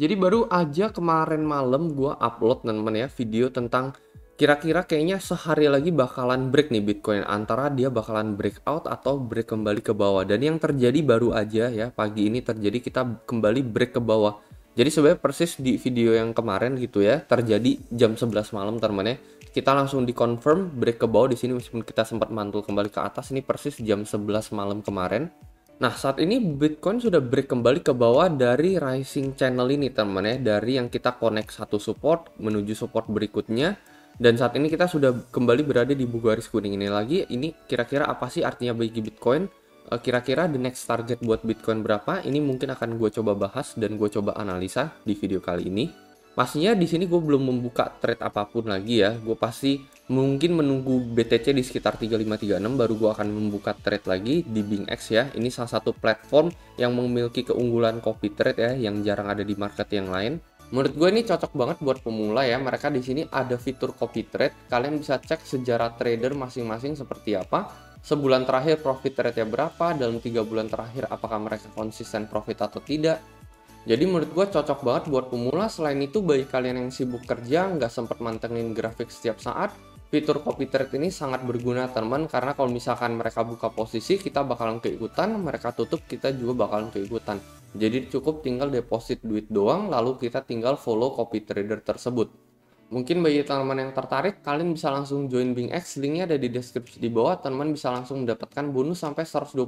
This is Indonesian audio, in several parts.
Jadi baru aja kemarin malam gua upload temen-temen ya video tentang kira-kira kayaknya sehari lagi bakalan break nih Bitcoin, antara dia bakalan breakout atau break kembali ke bawah. Dan yang terjadi baru aja ya pagi ini terjadi, kita kembali break ke bawah. Jadi sebenarnya persis di video yang kemarin gitu ya, terjadi jam 11 malam teman-teman ya. Kita langsung dikonfirm break ke bawah di sini meskipun kita sempat mantul kembali ke atas. Ini persis jam 11 malam kemarin. Nah, saat ini Bitcoin sudah break kembali ke bawah dari rising channel ini teman ya, dari yang kita connect satu support menuju support berikutnya. Dan saat ini kita sudah kembali berada di buku garis kuning ini lagi. Ini kira-kira apa sih artinya bagi Bitcoin? Kira-kira the next target buat Bitcoin berapa? Ini mungkin akan gue coba bahas dan gue coba analisa di video kali ini. Pastinya di sini gue belum membuka trade apapun lagi ya. Gue pasti mungkin menunggu BTC di sekitar 3536 baru gue akan membuka trade lagi di BingX ya. Ini salah satu platform yang memiliki keunggulan copy trade ya, yang jarang ada di market yang lain. Menurut gue ini cocok banget buat pemula ya. Mereka di sini ada fitur copy trade. Kalian bisa cek sejarah trader masing-masing seperti apa. Sebulan terakhir profit rate-nya berapa, dalam 3 bulan terakhir apakah mereka konsisten profit atau tidak. Jadi menurut gue cocok banget buat pemula. Selain itu bagi kalian yang sibuk kerja, nggak sempat mantengin grafik setiap saat, fitur copy trade ini sangat berguna teman, karena kalau misalkan mereka buka posisi, kita bakalan keikutan, mereka tutup, kita juga bakalan keikutan. Jadi cukup tinggal deposit duit doang, lalu kita tinggal follow copy trader tersebut. Mungkin bagi teman-teman yang tertarik, kalian bisa langsung join BingX, linknya ada di deskripsi di bawah. Teman-teman bisa langsung mendapatkan bonus sampai $120.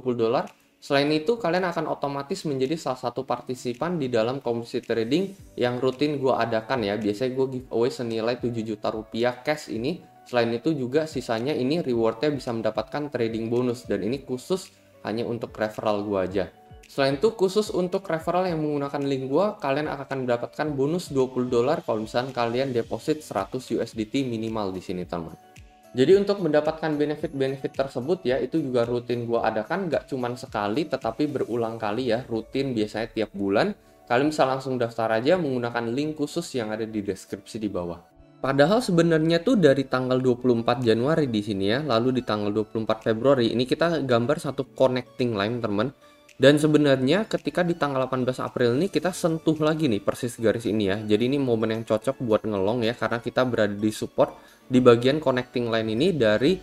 Selain itu, kalian akan otomatis menjadi salah satu partisipan di dalam komisi trading yang rutin gue adakan ya. Biasanya gue giveaway senilai 7 juta rupiah cash ini. Selain itu juga sisanya ini rewardnya bisa mendapatkan trading bonus, dan ini khusus hanya untuk referral gue aja. Selain itu khusus untuk referral yang menggunakan link gue, kalian akan mendapatkan bonus $20 kalau misalnya kalian deposit 100 USDT minimal di sini teman. Jadi untuk mendapatkan benefit-benefit tersebut ya, itu juga rutin gue adakan, nggak cuman sekali tetapi berulang kali ya, rutin biasanya tiap bulan. Kalian bisa langsung daftar aja menggunakan link khusus yang ada di deskripsi di bawah. Padahal sebenarnya tuh dari tanggal 24 Januari di sini ya, lalu di tanggal 24 Februari ini kita gambar satu connecting line teman. Dan sebenarnya ketika di tanggal 18 April ini kita sentuh lagi nih persis garis ini ya. Jadi ini momen yang cocok buat ngelong ya, karena kita berada di support di bagian connecting line ini dari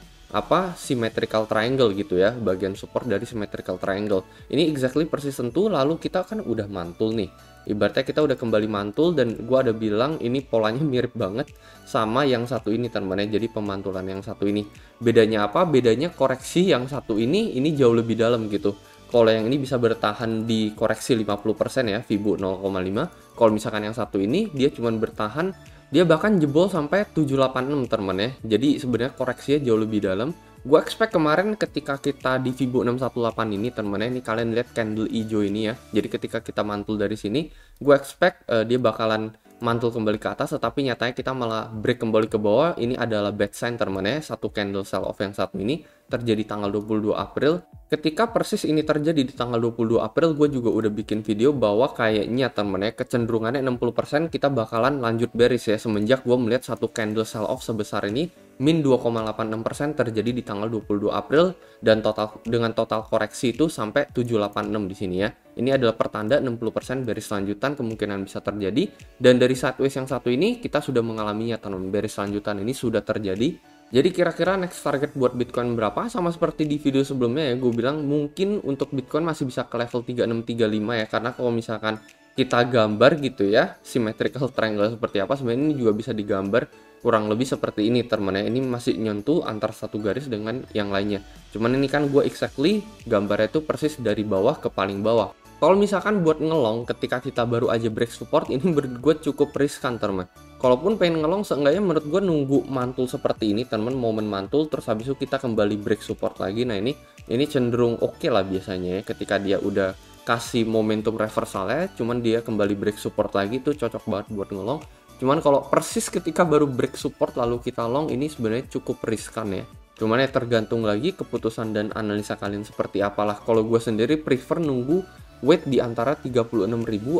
symmetrical triangle gitu ya, bagian support dari symmetrical triangle. Ini exactly persis sentuh, lalu kita kan udah mantul nih. Ibaratnya kita udah kembali mantul, dan gua ada bilang ini polanya mirip banget sama yang satu ini teman-teman ya. Jadi pemantulan yang satu ini. Bedanya apa? Bedanya koreksi yang satu ini jauh lebih dalam gitu. Kalau yang ini bisa bertahan di koreksi 50% ya, Fibo 0,5. Kalau misalkan yang satu ini dia cuma bertahan, dia bahkan jebol sampai 786 teman ya. Jadi sebenarnya koreksinya jauh lebih dalam. Gue expect kemarin ketika kita di Fibo 618 ini teman ya, ini kalian lihat candle hijau ini ya. Jadi ketika kita mantul dari sini, gue expect dia bakalan mantul kembali ke atas, tetapi nyatanya kita malah break kembali ke bawah. Ini adalah bad sign teman ya, satu candle sell off yang satu ini terjadi tanggal 22 April. Ketika persis ini terjadi di tanggal 22 April, gue juga udah bikin video bahwa kayaknya temen ya, kecenderungannya 60% kita bakalan lanjut bearish ya, semenjak gue melihat satu candle sell off sebesar ini, min 2,86% terjadi di tanggal 22 April, dan dengan total koreksi itu sampai 786 di sini ya. Ini adalah pertanda 60% bearish lanjutan kemungkinan bisa terjadi, dan dari sideways yang satu ini kita sudah mengalaminya teman, bearish lanjutan ini sudah terjadi. Jadi kira-kira next target buat Bitcoin berapa? Sama seperti di video sebelumnya ya, gue bilang mungkin untuk Bitcoin masih bisa ke level 3635 ya, karena kalau misalkan kita gambar gitu ya, symmetrical triangle seperti apa, sebenarnya ini juga bisa digambar kurang lebih seperti ini teman ya. Ini masih nyentuh antar satu garis dengan yang lainnya. Cuman ini kan gue exactly gambarnya itu persis dari bawah ke paling bawah. Kalau misalkan buat ngelong ketika kita baru aja break support, ini menurut gue cukup riskan teman. Kalaupun pengen ngelong, seenggaknya menurut gue nunggu mantul seperti ini teman, momen mantul terus habis itu kita kembali break support lagi. Nah ini cenderung oke lah biasanya ya, ketika dia udah kasih momentum reversalnya, cuman dia kembali break support lagi, tuh cocok banget buat ngelong. Cuman kalau persis ketika baru break support lalu kita long, ini sebenarnya cukup riskan ya. Cuman ya tergantung lagi keputusan dan analisa kalian seperti apalah. Kalau gue sendiri prefer nunggu weight di antara 36.000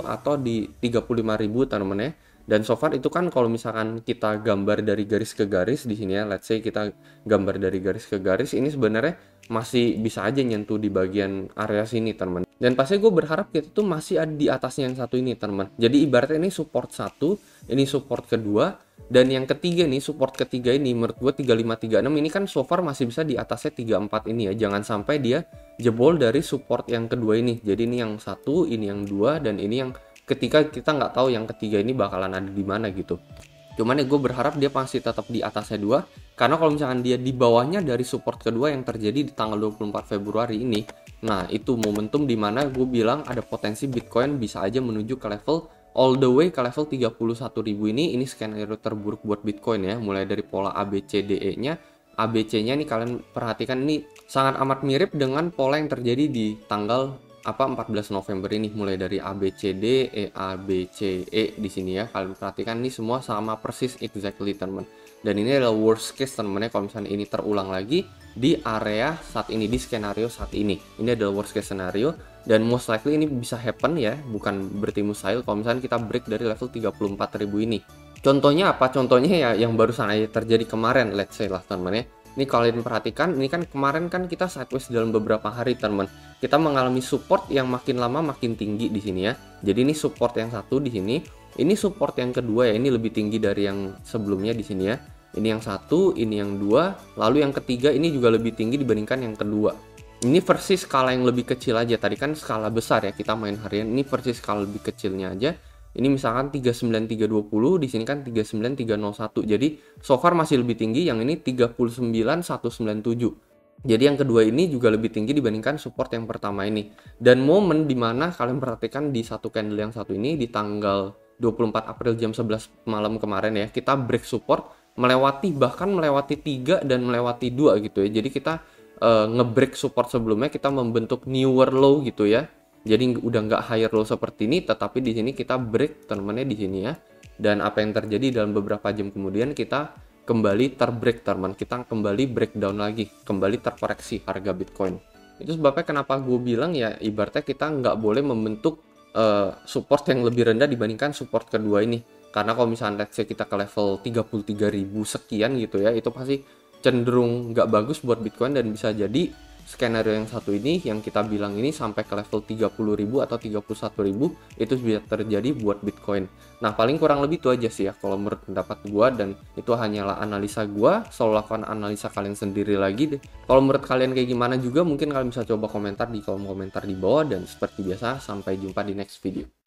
atau di 35.000 teman-teman ya. Dan so far itu kan kalau misalkan kita gambar dari garis ke garis di sini ya, let's say kita gambar dari garis ke garis, ini sebenarnya masih bisa aja nyentuh di bagian area sini teman. Dan pasti gue berharap kita tuh masih ada di atasnya yang satu ini teman. Jadi ibaratnya ini support satu, ini support kedua, dan yang ketiga nih, support ketiga ini menurut gue 3536 ini kan so far masih bisa di atasnya 34 ini ya. Jangan sampai dia jebol dari support yang kedua ini. Jadi ini yang satu, ini yang dua, dan ini yang ketika kita nggak tahu yang ketiga ini bakalan ada di mana gitu. Cuman ya gue berharap dia masih tetap di atasnya 2, karena kalau misalkan dia di bawahnya dari support kedua yang terjadi di tanggal 24 Februari ini, nah itu momentum dimana gue bilang ada potensi Bitcoin bisa aja menuju ke level all the way ke level 31.000 ini skenario terburuk buat Bitcoin ya, mulai dari pola ABCDE nya. ABC-nya nih kalian perhatikan, ini sangat amat mirip dengan pola yang terjadi di tanggal 14 November ini, mulai dari ABCD, ABCE di sini ya. Kalian perhatikan ini semua sama persis exactly teman. Dan ini adalah worst case teman-teman, kalau misalnya ini terulang lagi di area saat ini, di skenario saat ini. Ini adalah worst case scenario dan most likely ini bisa happen ya, bukan berarti mustahil kalau misalnya kita break dari level 34.000 ini. Contohnya apa? Contohnya ya yang barusan aja terjadi kemarin, let's say lah teman-teman ya. Ini kalian perhatikan, ini kan kemarin kan kita sideways dalam beberapa hari teman. Kita mengalami support yang makin lama makin tinggi di sini ya. Jadi ini support yang satu di sini, ini support yang kedua ya, ini lebih tinggi dari yang sebelumnya di sini ya. Ini yang satu, ini yang dua, lalu yang ketiga ini juga lebih tinggi dibandingkan yang kedua. Ini versi skala yang lebih kecil aja. Tadi kan skala besar ya, kita main harian. Ini versi skala lebih kecilnya aja. Ini misalkan 39320, di sini kan 39301. Jadi so far masih lebih tinggi, yang ini 39197. Jadi yang kedua ini juga lebih tinggi dibandingkan support yang pertama ini. Dan momen dimana kalian perhatikan di satu candle yang satu ini di tanggal 24 April jam 11 malam kemarin ya, kita break support melewati, bahkan melewati 3 dan melewati 2 gitu ya. Jadi kita ngebreak support sebelumnya, kita membentuk newer low gitu ya. Jadi udah nggak higher low seperti ini, tetapi di sini kita break teman-temannya di sini ya. Dan apa yang terjadi dalam beberapa jam kemudian, kita kembali terbreak teman, kita kembali breakdown lagi, kembali terkoreksi harga Bitcoin. Itu sebabnya kenapa gue bilang ya, ibaratnya kita nggak boleh membentuk support yang lebih rendah dibandingkan support kedua ini. Karena kalau misalnya let's say kita ke level 33.000 sekian gitu ya, itu pasti cenderung nggak bagus buat Bitcoin, dan bisa jadi skenario yang satu ini yang kita bilang ini sampai ke level 30.000 atau 31.000 itu bisa terjadi buat Bitcoin. Nah paling kurang lebih itu aja sih ya kalau menurut pendapat gua, dan itu hanyalah analisa gua. Selalu lakukan analisa kalian sendiri lagi deh. Kalau menurut kalian kayak gimana juga, mungkin kalian bisa coba komentar di kolom komentar di bawah. Dan seperti biasa, sampai jumpa di next video.